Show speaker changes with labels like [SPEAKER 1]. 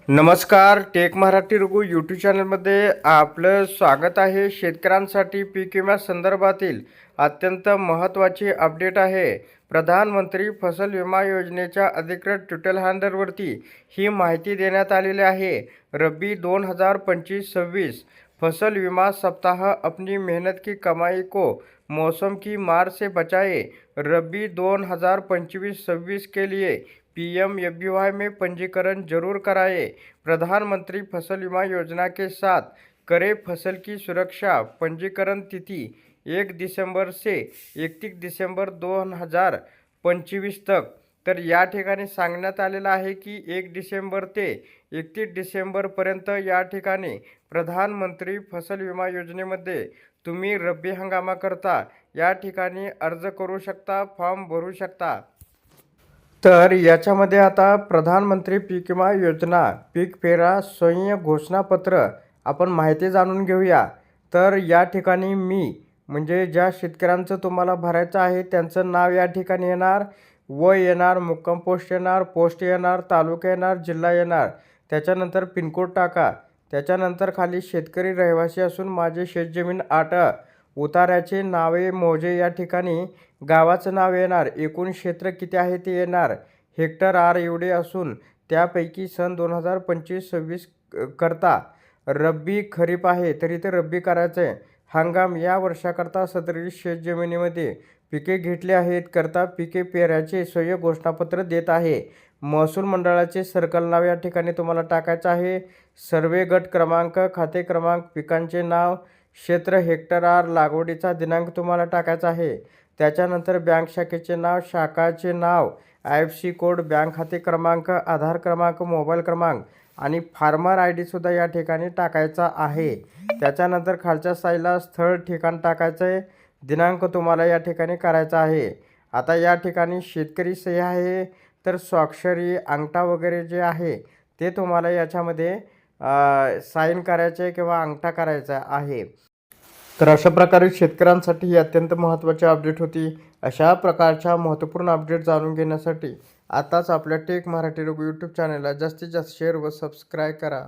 [SPEAKER 1] नमस्कार, take Marathi Raghu YouTube चॅनलमध्ये आपलं स्वागत आहे. शेतकऱ्यांसाठी पीक विम्या संदर्भातील अत्यंत महत्त्वाची अपडेट आहे. प्रधानमंत्री फसल विमा योजनेच्या अधिकृत ट्विटर हँडलवरती ही माहिती देण्यात आलेली आहे. रब्बी 2025-26 फसल विमा सप्ताह अपनी मेहनत की कमाई को मौसम की मार से बचाए। रब्बी 2025-26 के लिए पीएमएफबीवाई में पंजीकरण जरूर कराएं। प्रधानमंत्री फसल बीमा योजना के साथ करें फसल की सुरक्षा। पंजीकरण तिथि 1 दिसंबर से 31 दिसंबर 2025 तक। तर या ठिकाणी सांगण्यात आलेलं आहे की 1 डिसेंबर ते 31 डिसेंबरपर्यंत या ठिकाणी प्रधानमंत्री फसल विमा योजनेमध्ये तुम्ही रब्बी हंगामाकरता या ठिकाणी अर्ज करू शकता, फॉर्म भरू शकता। तर याच्यामध्ये आता प्रधानमंत्री पीक विमा योजना पीक पेरा स्वयं घोषणापत्र आपण माहिती जाणून घेऊया। तर या ठिकाणी मी म्हणजे ज्या शेतकऱ्यांचं तुम्हाला भरायचं आहे त्यांचं नाव या ठिकाणी येणार, वय येणार, मुक्काम पोस्ट येणार, पोस्ट येणार, तालुका येणार, जिल्हा येणार, त्याच्यानंतर पिनकोड टाका। त्याच्यानंतर खाली शेतकरी रहिवासी असून माझे शेतजमीन 8 उतार्याचे नावे मोजे या ठिकाणी गावाचं नाव येणार, एकूण क्षेत्र किती आहे ते येणार, हेक्टर आर एवढे असून त्यापैकी सन 2025-26 करता रब्बी खरीप आहे तर इथे रब्बी करायचं आहे। हंगाम या वर्षाकरता सदरील शेतजमिनीमध्ये पिके घेतली आहेत करता पिके पेराचे स्वयं घोषणापत्र देत आहे। महसूल मंडळाचे सर्कल नाव या ठिकाणी तुम्हाला टाकायचं आहे। सर्वे गट क्रमांक, खाते क्रमांक, पिकांचे नाव, क्षेत्र हेक्टर आर, लागवडीचा दिनांक तुम्हाला टाकायचा आहे। त्याच्यानंतर बँक शाखेचे नाव, शाखाचे नाव, IFSC कोड, बँक खाते क्रमांक, आधार क्रमांक, मोबाईल क्रमांक आणि फार्मर ID सुद्धा या ठिकाणी टाकायचा आहे। त्याच्यानंतर खालच्या साईडला स्थळ ठिकाण टाकायचं आहे, दिनांक तुम्हाला या ठिकाणी करायचा आहे। आता या ठिकाणी शेतकरी सही आहे तर स्वाक्षरी, अंगठा वगैरे जे आहे ते तुम्हाला याच्यामध्ये साईन करायचे किंवा अंगठा करायचा आहे। तर अशा प्रकारे शेतकऱ्यांसाठी ही अत्यंत महत्त्वाची अपडेट होती। अशा प्रकारच्या महत्त्वपूर्ण अपडेट जाणून घेण्यासाठी आताच आपल्या टेक मराठी रघु यूट्यूब चॅनलला जास्तीत जास्त शेअर व सबस्क्राईब करा।